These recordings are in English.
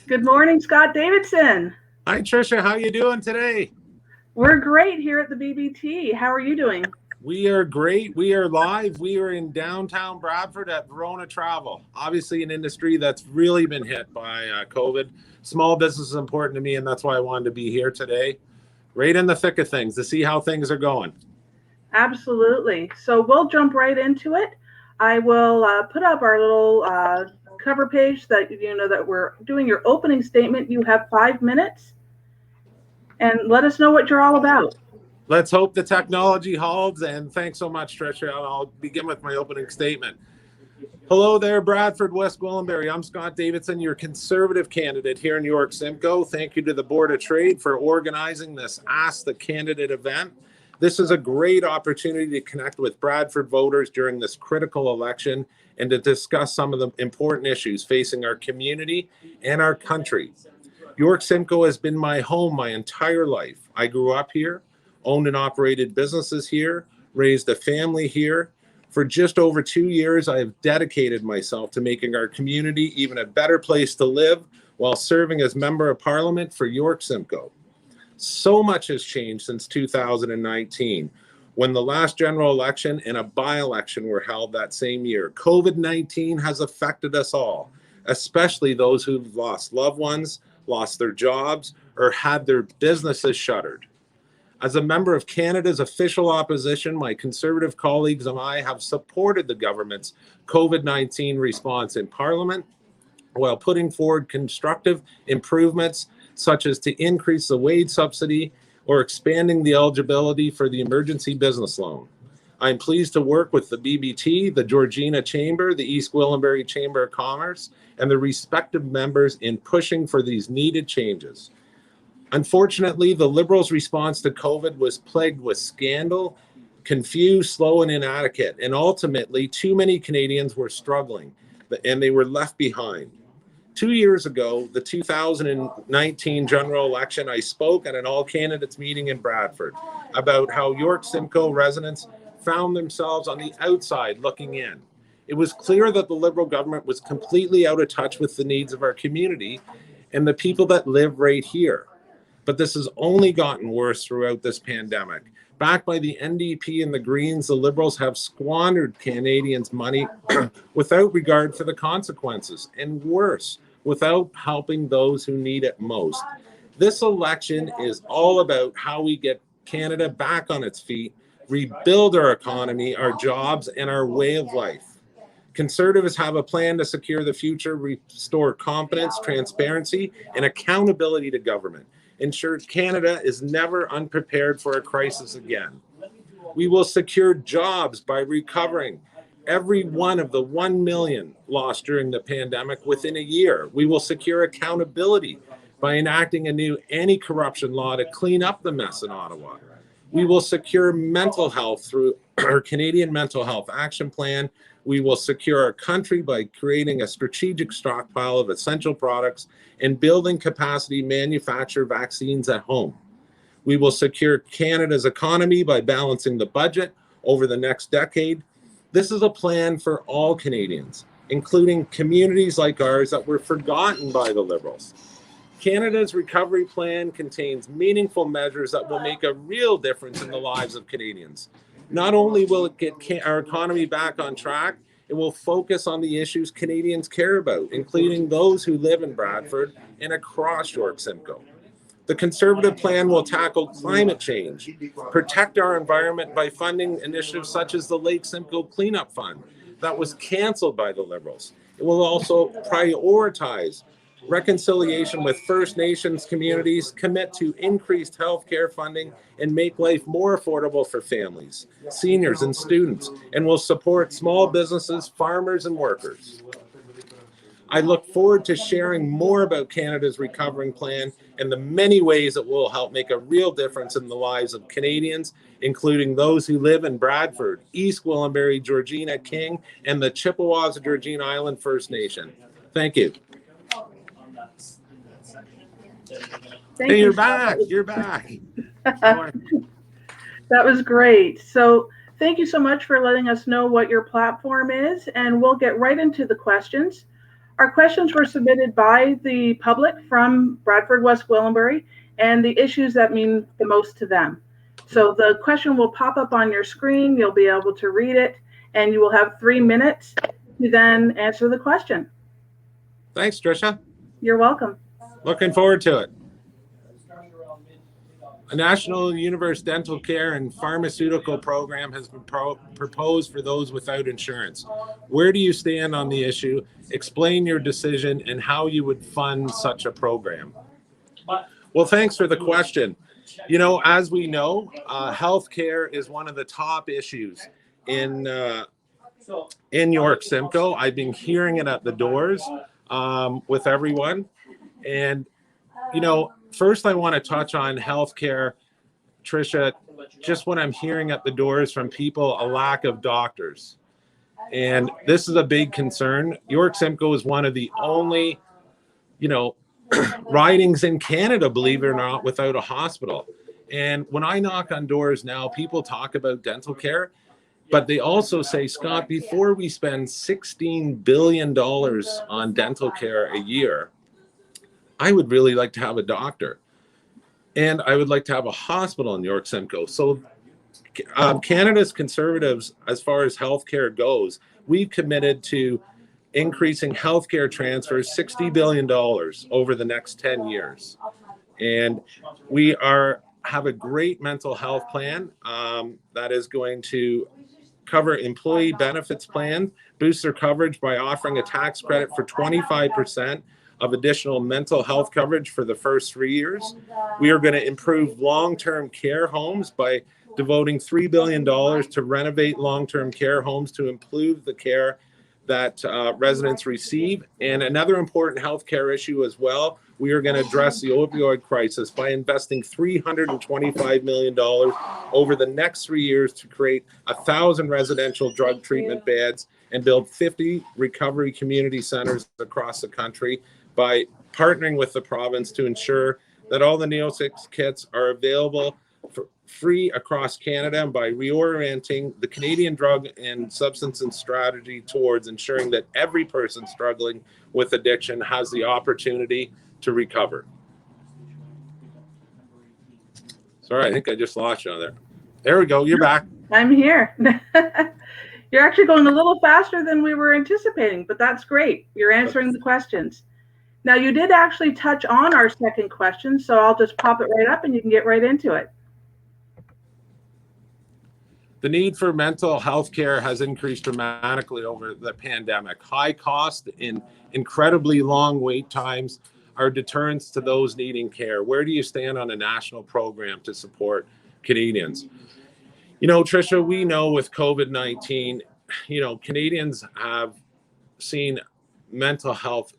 Good morning, Scott Davidson. Hi, Tricia. How you doing today? We're great here at the BBT. How are you doing? We are great. We are live. We are in downtown Bradford at Verona Travel. Obviously, an industry that's really been hit by COVID. Small business is important to me, and that's why I wanted to be here today. Right in the thick of things to see how things are going. Absolutely. So we'll jump right into it. I will put up our little cover page that that we're doing your opening statement. You have 5 minutes, and let us know what you're all about. Let's hope the technology holds, and thanks so much, Tricia. I'll begin with my opening statement. Hello there, Bradford, West Gwillimbury. I'm Scot Davidson, your Conservative candidate here in York Simcoe. Thank you to the Board of Trade for organizing this Ask the Candidate event. This is a great opportunity to connect with Bradford voters during this critical election and to discuss some of the important issues facing our community and our country. York Simcoe has been my home my entire life. I grew up here, owned and operated businesses here, raised a family here. For just over 2 years, I have dedicated myself to making our community even a better place to live while serving as Member of Parliament for York Simcoe. So much has changed since 2019, when the last general election and a by-election were held that same year. COVID-19 has affected us all, especially those who've lost loved ones, lost their jobs, or had their businesses shuttered. As a member of Canada's official opposition, my Conservative colleagues and I have supported the government's COVID-19 response in Parliament while putting forward constructive improvements such as to increase the wage subsidy or expanding the eligibility for the emergency business loan. I'm pleased to work with the BBT, the Georgina Chamber, the East Gwillimbury Chamber of Commerce, and the respective members in pushing for these needed changes. Unfortunately, the Liberals' response to COVID was plagued with scandal, confused, slow, and inadequate, and ultimately, too many Canadians were struggling, and they were left behind. 2 years ago, the 2019 general election, I spoke at an all-candidates meeting in Bradford about how York Simcoe residents found themselves on the outside looking in. It was clear that the Liberal government was completely out of touch with the needs of our community and the people that live right here. But this has only gotten worse throughout this pandemic. Backed by the NDP and the Greens, the Liberals have squandered Canadians' money without regard for the consequences, and worse, without helping those who need it most. This election is all about how we get Canada back on its feet, rebuild our economy, our jobs, and our way of life. Conservatives have a plan to secure the future, restore confidence, transparency, and accountability to government. Ensure Canada is never unprepared for a crisis again. We will secure jobs by recovering every one of the 1 million lost during the pandemic within a year. We will secure accountability by enacting a new anti-corruption law to clean up the mess in Ottawa. We will secure mental health through our Canadian Mental Health Action Plan. We will secure our country by creating a strategic stockpile of essential products and building capacity to manufacture vaccines at home. We will secure Canada's economy by balancing the budget over the next decade. This is a plan for all Canadians, including communities like ours that were forgotten by the Liberals. Canada's recovery plan contains meaningful measures that will make a real difference in the lives of Canadians. Not only will it get our economy back on track, it will focus on the issues Canadians care about, including those who live in Bradford and across York Simcoe. The Conservative plan will tackle climate change, protect our environment by funding initiatives such as the Lake Simcoe Cleanup Fund that was canceled by the Liberals. It will also prioritize reconciliation with First Nations communities, commit to increased health care funding, and make life more affordable for families, seniors, and students, and will support small businesses, farmers, and workers. I look forward to sharing more about Canada's recovering plan and the many ways it will help make a real difference in the lives of Canadians, including those who live in Bradford, East Gwillimbury, Georgina King, and the Chippewas of Georgina Island First Nation. Thank you. Hey, you're back. You're back. That was great. So thank you so much for letting us know what your platform is, and we'll get right into the questions. Our questions were submitted by the public from Bradford, West Gwillimbury, and the issues that mean the most to them. So the question will pop up on your screen. You'll be able to read it, and you will have 3 minutes to then answer the question. Thanks, Tricia. You're welcome. Looking forward to it. A national universal dental care and pharmaceutical program has been proposed for those without insurance. Where do you stand on the issue? Explain your decision and how you would fund such a program. Well, thanks for the question. You know, as we know, healthcare is one of the top issues in York Simcoe. I've been hearing it at the doors with everyone. And, you know, first I want to touch on healthcare, Tricia. Just what I'm hearing at the doors from people, a lack of doctors. And this is a big concern. York Simcoe is one of the only, you know, ridings in Canada, believe it or not, without a hospital. And when I knock on doors now, people talk about dental care, but they also say, Scott, before we spend $16 billion on dental care a year, I would really like to have a doctor. And I would like to have a hospital in York Simcoe. So Canada's Conservatives, as far as healthcare goes, we've committed to increasing healthcare transfers $60 billion over the next 10 years. And we have a great mental health plan that is going to cover employee benefits plan, boost their coverage by offering a tax credit for 25% of additional mental health coverage for the first 3 years. We are going to improve long-term care homes by devoting $3 billion to renovate long-term care homes to improve the care that residents receive. And another important healthcare issue as well, we are going to address the opioid crisis by investing $325 million over the next 3 years to create 1,000 residential drug treatment beds and build 50 recovery community centers across the country by partnering with the province to ensure that all the Neo6 kits are available for free across Canada, and by reorienting the Canadian drug and substance and strategy towards ensuring that every person struggling with addiction has the opportunity to recover. Sorry, I think I just lost you on there. There we go. You're back. I'm here. You're actually going a little faster than we were anticipating, but that's great. You're answering the questions. Now, you did actually touch on our second question, so I'll just pop it right up and you can get right into it. The need for mental health care has increased dramatically over the pandemic. High cost and incredibly long wait times are deterrents to those needing care. Where do you stand on a national program to support Canadians? You know, Tricia, we know with COVID-19, you know, Canadians have seen mental health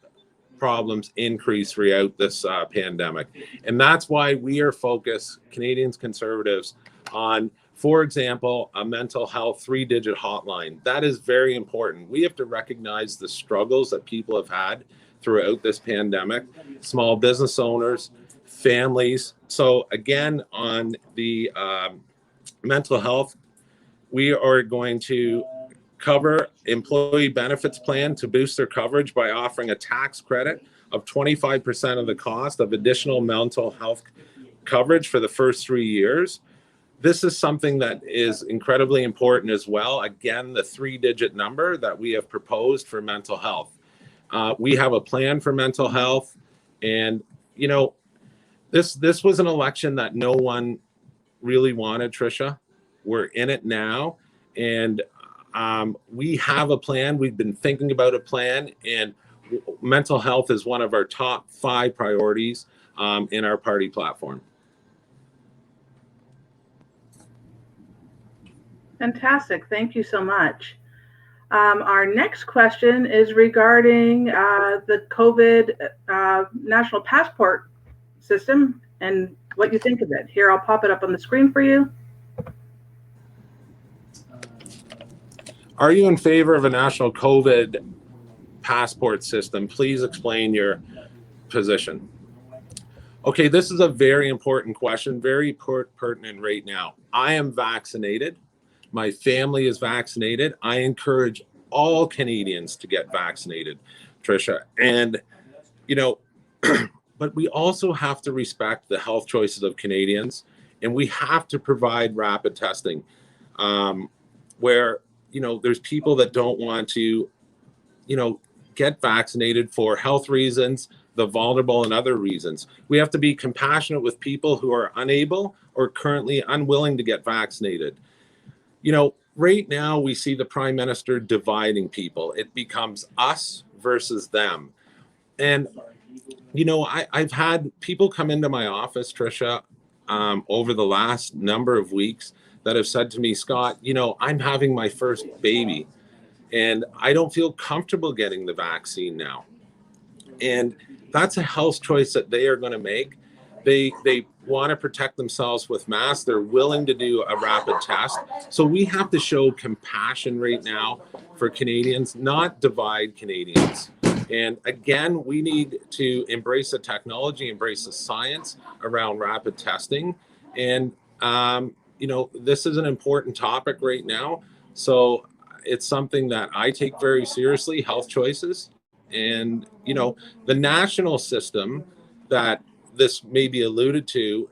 problems increase throughout this pandemic. And that's why we are focused, Canadians Conservatives, on, for example, a mental health 3-digit hotline. That is very important. We have to recognize the struggles that people have had throughout this pandemic, small business owners, families. So again, on the mental health, we are going to cover employee benefits plan to boost their coverage by offering a tax credit of 25% of the cost of additional mental health coverage for the first 3 years. This is something that is incredibly important as well. Again, the 3-digit number that we have proposed for mental health. We have a plan for mental health, and you know, this was an election that no one really wanted, Tricia. We're in it now, and we have a plan. We've been thinking about a plan, and mental health is one of our top 5 priorities in our party platform. Fantastic. Thank you so much. Our next question is regarding the COVID national passport system and what you think of it. Here, I'll pop it up on the screen for you. Are you in favor of a national COVID passport system? Please explain your position. Okay, this is a very important question, very pertinent right now. I am vaccinated. My family is vaccinated. I encourage all Canadians to get vaccinated. Tricia. And, but we also have to respect the health choices of Canadians, and we have to provide rapid testing where, there's people that don't want to, get vaccinated for health reasons, the vulnerable, and other reasons. We have to be compassionate with people who are unable or currently unwilling to get vaccinated. Right now we see the Prime Minister dividing people. It becomes us versus them. And, I've had people come into my office, Tricia, over the last number of weeks that have said to me, Scott, I'm having my first baby and I don't feel comfortable getting the vaccine now. And that's a health choice that they are going to make. They want to protect themselves with masks. They're willing to do a rapid test. So we have to show compassion right now for Canadians, not divide Canadians. And again, we need to embrace the technology, embrace the science around rapid testing. And, this is an important topic right now. So it's something that I take very seriously, health choices. And, the national system that this may be alluded to,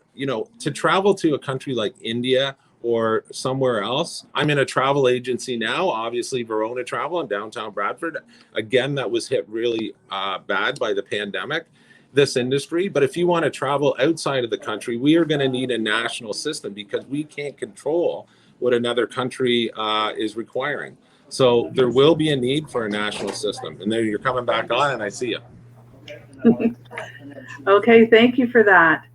to travel to a country like India or somewhere else. I'm in a travel agency now, obviously Verona Travel in downtown Bradford. Again, that was hit really bad by the pandemic, this industry. But if you want to travel outside of the country, we are going to need a national system because we can't control what another country is requiring. So there will be a need for a national system. And there you're coming back on and I see you. Okay, thank you for that.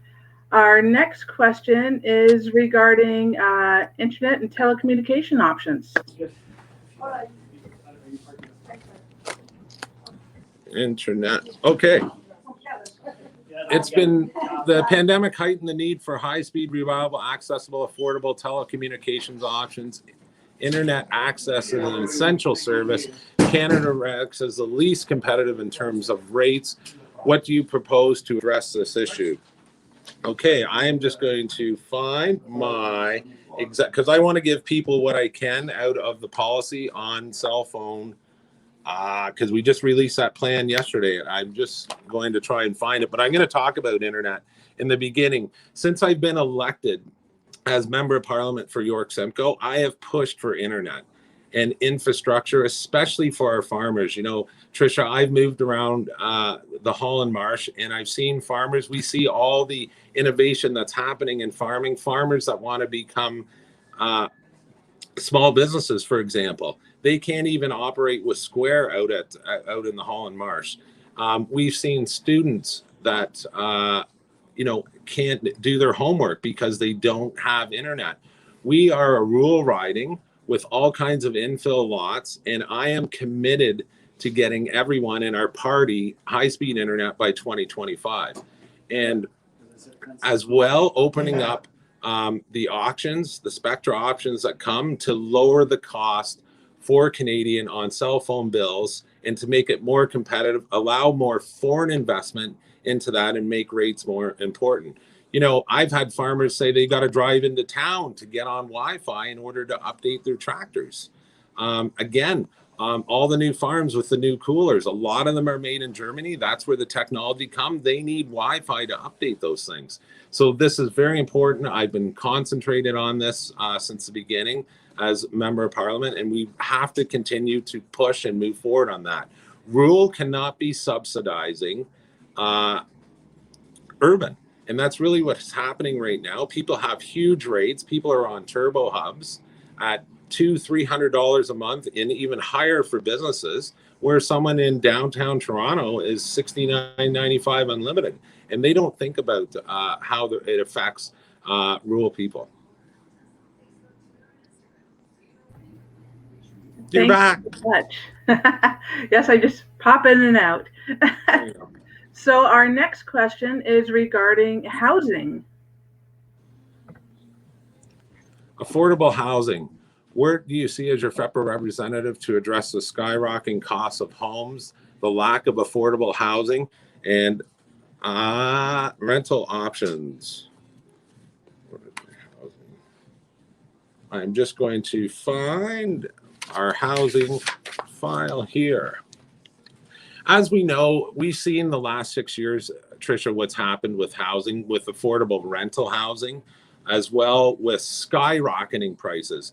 Our next question is regarding internet and telecommunication options. Internet. Okay. It's been the pandemic heightened the need for high-speed, reliable, accessible, affordable telecommunications options. Internet access is an essential service. Canada ranks as the least competitive in terms of rates. What do you propose to address this issue? Okay, I am just going to find my exact, because I want to give people what I can out of the policy on cell phone, because we just released that plan yesterday. I'm just going to try and find it, but I'm going to talk about internet in the beginning. Since I've been elected as member of parliament for York Simcoe, I have pushed for internet and infrastructure, especially for our farmers. Tricia, I've moved around the Holland Marsh and I've seen farmers. We see all the innovation that's happening in farming. Farmers that want to become small businesses, for example, they can't even operate with Square out in the Holland Marsh. We've seen students that can't do their homework because they don't have internet. We are a rural riding with all kinds of infill lots, and I am committed to getting everyone in our party high-speed internet by 2025. And as well, opening up the auctions, the Spectra options that come to lower the cost for Canadian on cell phone bills and to make it more competitive, allow more foreign investment into that and make rates more important. I've had farmers say they got to drive into town to get on Wi-Fi in order to update their tractors. All the new farms with the new coolers, a lot of them are made in Germany. That's where the technology comes. They need Wi-Fi to update those things. So this is very important. I've been concentrated on this since the beginning as member of parliament, and we have to continue to push and move forward on that. Rural cannot be subsidizing urban. And that's really what's happening right now. People have huge rates. People are on turbo hubs at $200-300 a month and even higher for businesses, where someone in downtown Toronto is $69.95 unlimited. And they don't think about how it affects rural people. You're back. Thank you so much. Yes, I just pop in and out. So our next question is regarding housing. Affordable housing. Where do you see as your FEPA representative to address the skyrocketing costs of homes, the lack of affordable housing, and rental options? I'm just going to find our housing file here. As we know, we've seen the last 6 years, Tricia, what's happened with housing, with affordable rental housing, as well with skyrocketing prices.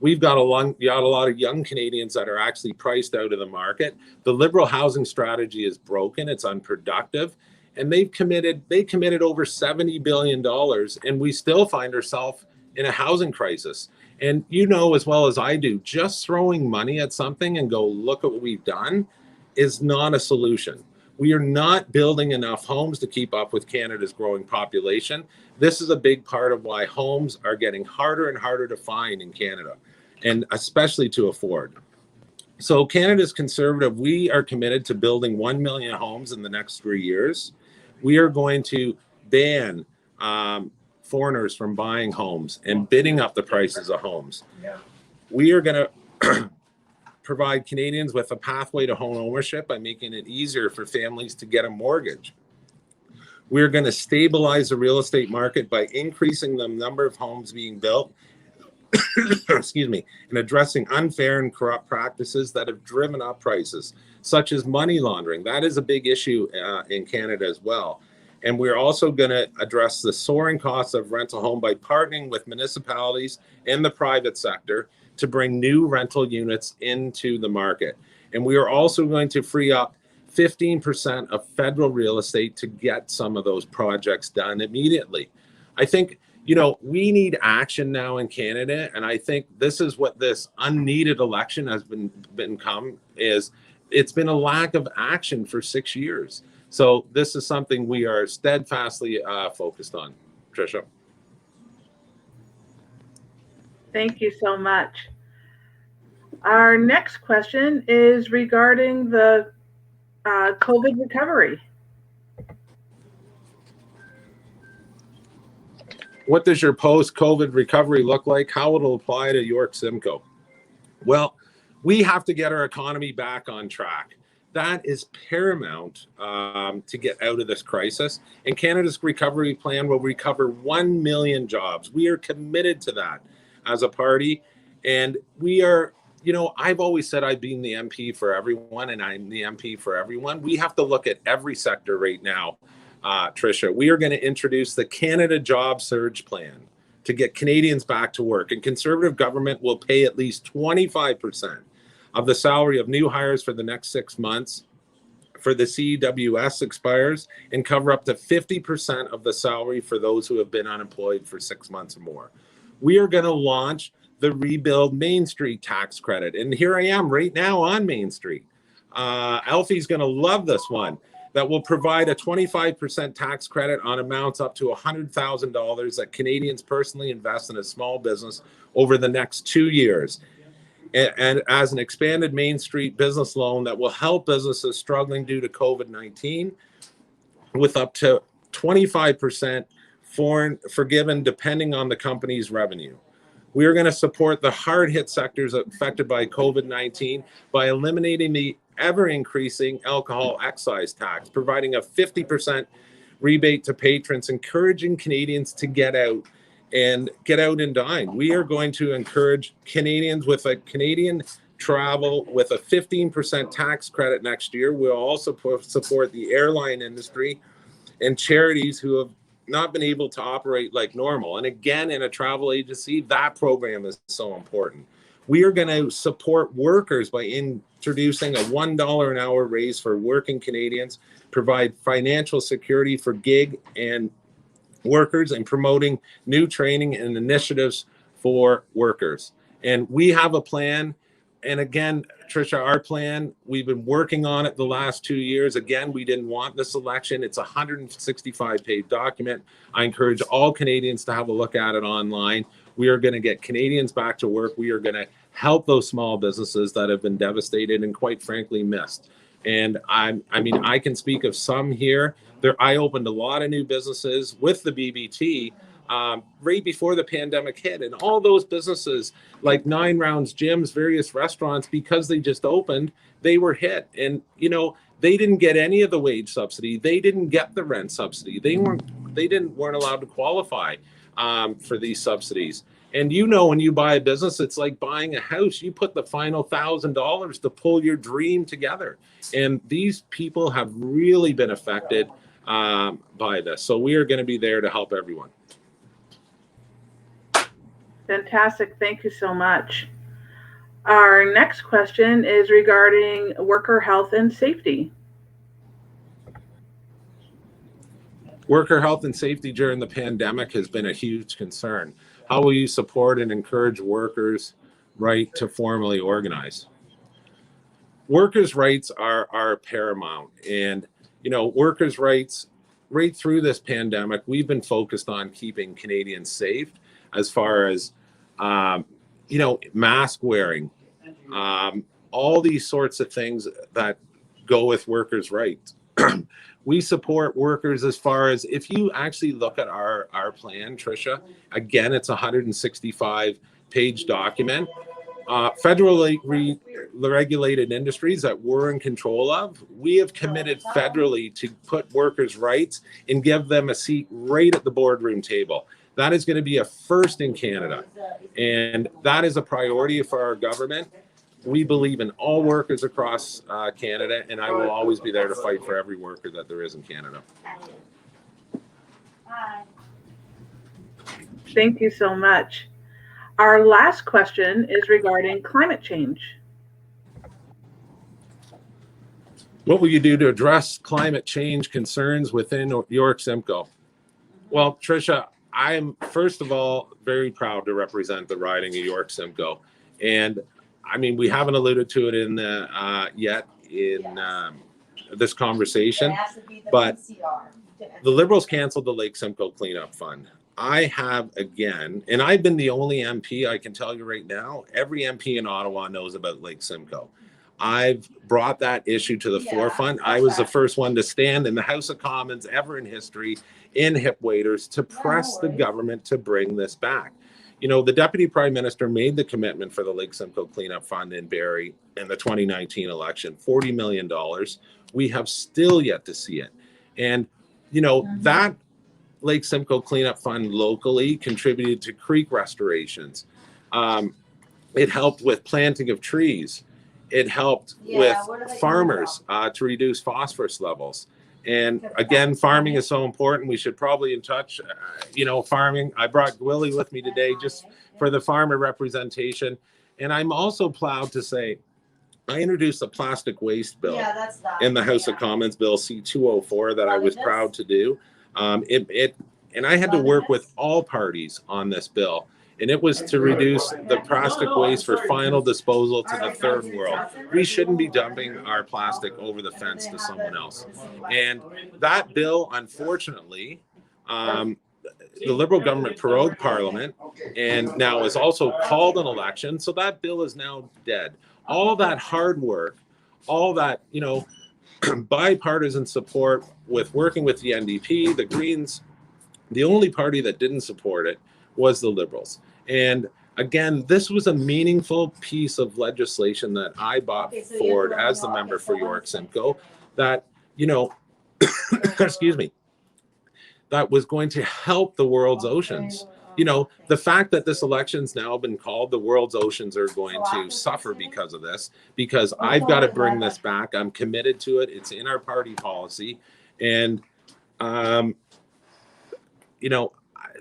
We've got a lot of young Canadians that are actually priced out of the market. The Liberal housing strategy is broken. It's unproductive. And they committed over $70 billion, and we still find ourselves in a housing crisis. And as well as I do, just throwing money at something and go, look at what we've done, is not a solution. We are not building enough homes to keep up with Canada's growing population. This is a big part of why homes are getting harder and harder to find in Canada, and especially to afford. So Canada's Conservative, we are committed to building 1 million homes in the next 3 years. We are going to ban foreigners from buying homes and bidding up the prices of homes. We are going to provide Canadians with a pathway to home ownership by making it easier for families to get a mortgage. We're going to stabilize the real estate market by increasing the number of homes being built, excuse me, and addressing unfair and corrupt practices that have driven up prices, such as money laundering. That is a big issue in Canada as well. And we're also going to address the soaring costs of rental home by partnering with municipalities and the private sector to bring new rental units into the market. And we are also going to free up 15% of federal real estate to get some of those projects done immediately. I think, we need action now in Canada. And I think this is what this unneeded election has become, is it's been a lack of action for 6 years. So this is something we are steadfastly focused on. Tricia. Thank you so much. Our next question is regarding the COVID recovery. What does your post-COVID recovery look like? How it'll apply to York Simcoe? Well, we have to get our economy back on track. That is paramount to get out of this crisis. And Canada's recovery plan will recover 1 million jobs. We are committed to that as a party. And we are, I've always said I've been the MP for everyone, and I'm the MP for everyone. We have to look at every sector right now, Tricia. We are going to introduce the Canada Job Surge Plan to get Canadians back to work. And Conservative government will pay at least 25% of the salary of new hires for the next 6 months for the CEWS expires, and cover up to 50% of the salary for those who have been unemployed for 6 months or more. We are going to launch the Rebuild Main Street tax credit. And here I am right now on Main Street. Alfie's going to love this one. That will provide a 25% tax credit on amounts up to $100,000 that Canadians personally invest in a small business over the next 2 years. And as an expanded Main Street business loan that will help businesses struggling due to COVID-19 with up to 25% forgiven depending on the company's revenue. We are going to support the hard-hit sectors affected by COVID-19 by eliminating the ever-increasing alcohol excise tax, providing a 50% rebate to patrons, encouraging Canadians to get out and dine. We are going to encourage Canadians with a Canadian travel with a 15% tax credit next year. We'll also support the airline industry and charities who have not been able to operate like normal. And again, in a travel agency, that program is so important. We are going to support workers by introducing a $1 an hour raise for working Canadians, provide financial security for gig and workers, and promoting new training and initiatives for workers. And we have a plan. And again, Tricia, our plan, we've been working on it the last 2 years. Again, we didn't want this election. It's a 165-page document. I encourage all Canadians to have a look at it online. We are going to get Canadians back to work. We are going to help those small businesses that have been devastated and quite frankly missed. And I can speak of some here. I opened a lot of new businesses with the BBT right before the pandemic hit. And all those businesses like 9 Rounds gyms, various restaurants, because they just opened, they were hit. And, they didn't get any of the wage subsidy. They didn't get the rent subsidy. They weren't weren't allowed to qualify for these subsidies. And you know, when you buy a business, it's like buying a house. You put the final $1,000 to pull your dream together. And these people have really been affected by this. So we are going to be there to help everyone. Fantastic. Thank you so much. Our next question is regarding worker health and safety. Worker health and safety during the pandemic has been a huge concern. How will you support and encourage workers' right to formally organize? Workers' rights are paramount. And, you know, workers' rights, right through this pandemic, we've been focused on keeping Canadians safe as far as, you know, mask wearing, all these sorts of things that go with workers' rights. We support workers as far as, if you actually look at our plan, Tricia, again, it's a 165-page document. Federally regulated industries that we're in control of, we have committed federally to put workers' rights and give them a seat right at the boardroom table. That is going to be a first in Canada. And that is a priority for our government. We believe in all workers across Canada, and I will always be there to fight for every worker that there is in Canada. Thank you so much. Our last question is regarding climate change. What will you do to address climate change concerns within York Simcoe? Well, Tricia, I'm first of all very proud to represent the riding of York Simcoe. And I mean, we haven't alluded to it in yet in this conversation, but the Liberals canceled the Lake Simcoe Cleanup Fund. I have again, and I've been the only MP, I can tell you right now, every MP in Ottawa knows about Lake Simcoe. I've brought that issue to the forefront. I was the first one to stand in the House of Commons ever in history in hip waders to press the government to bring this back. You know, the Deputy Prime Minister made the commitment for the Lake Simcoe Cleanup Fund in Barrie in the 2019 election, $40 million. We have still yet to see it. And, you know, that Lake Simcoe Cleanup Fund locally contributed to creek restorations. It helped with planting of trees. It helped with farmers to reduce phosphorus levels. And again, farming is so important. We should probably in touch, you know, farming. I brought Willie with me today just for the farmer representation. And I'm also proud to say I introduced a plastic waste bill in the House of Commons, Bill C-204, that I was proud to do. And I had to work with all parties on this bill. And it was to reduce the plastic waste for final disposal to the third world. We shouldn't be dumping our plastic over the fence to someone else. And that bill, unfortunately, the Liberal government prorogued Parliament and now is also called an election. So that bill is now dead. All that hard work, all that, you know, bipartisan support with working with the NDP, the Greens, the only party that didn't support it was the Liberals. And again, this was a meaningful piece of legislation that I brought forward as the member for York Simcoe that, you know, excuse me, that was going to help the world's oceans. You know, the fact that this election's now been called, the world's oceans are going to suffer because of this, because I've got to bring this back. I'm committed to it. It's in our party policy. And, you know,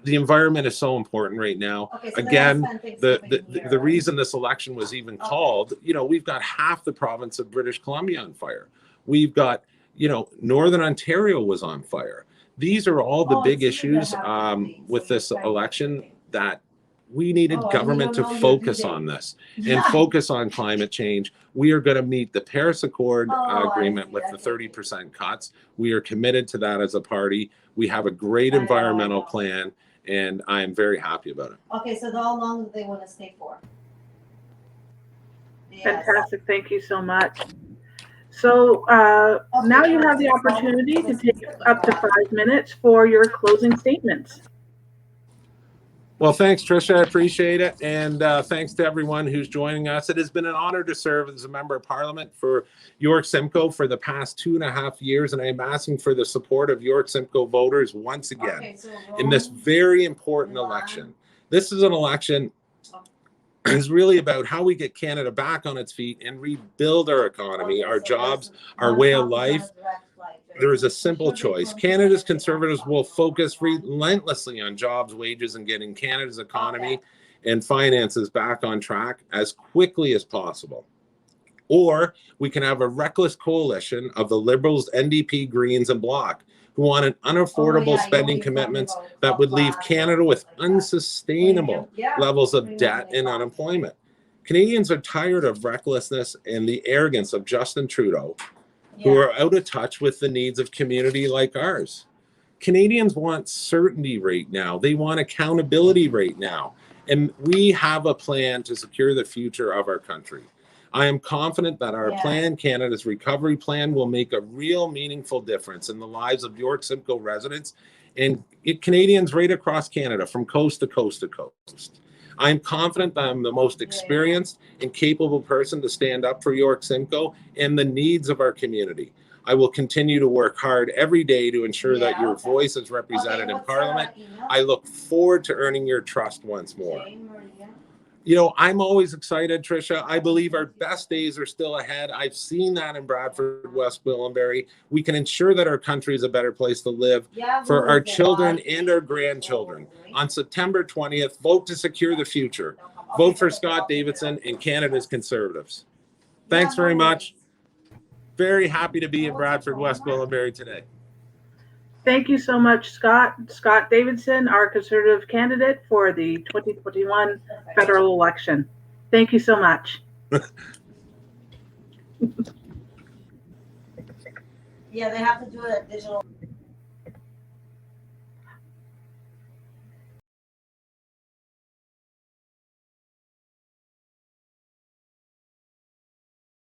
the environment is so important right now. Again, the reason this election was even called, you know, we've got half the province of British Columbia on fire. We've got, you know, Northern Ontario was on fire. These are all the big issues with this election that we needed government to focus on this and focus on climate change. We are going to meet the Paris Accord agreement with the 30% cuts. We are committed to that as a party. We have a great environmental plan, and I am very happy about it. Okay, so how long do they want to stay for? Fantastic. Thank you so much. So now you have the opportunity to take up to 5 minutes for your closing statements. Well, thanks, Tricia. I appreciate it. And thanks to everyone who's joining us. It has been an honor to serve as a member of Parliament for York Simcoe for the past 2.5 years. And I'm asking for the support of York Simcoe voters once again in this very important election. This is an election that is really about how we get Canada back on its feet and rebuild our economy, our jobs, our way of life. There is a simple choice. Canada's Conservatives will focus relentlessly on jobs, wages, and getting Canada's economy and finances back on track as quickly as possible. Or we can have a reckless coalition of the Liberals, NDP, Greens, and Bloc who want an unaffordable spending commitments that would leave Canada with unsustainable levels of debt and unemployment. Canadians are tired of recklessness and the arrogance of Justin Trudeau, who are out of touch with the needs of community like ours. Canadians want certainty right now. They want accountability right now. And we have a plan to secure the future of our country. I am confident that our plan, Canada's recovery plan, will make a real meaningful difference in the lives of York Simcoe residents and Canadians right across Canada from coast to coast to coast. I'm confident that I'm the most experienced and capable person to stand up for York Simcoe and the needs of our community. I will continue to work hard every day to ensure that your voice is represented in Parliament. I look forward to earning your trust once more. You know, I'm always excited, Tricia. I believe our best days are still ahead. I've seen that in Bradford, West Gwillimbury. We can ensure that our country is a better place to live for our children and our grandchildren. On September 20th, vote to secure the future. Vote for Scot, Davidson, and Canada's Conservatives. Thanks very much. Very happy to be in Bradford, West Gwillimbury today. Thank you so much, Scott. Scot Davidson, our Conservative candidate for the 2021 federal election. Thank you so much. Yeah, they have to do a digital.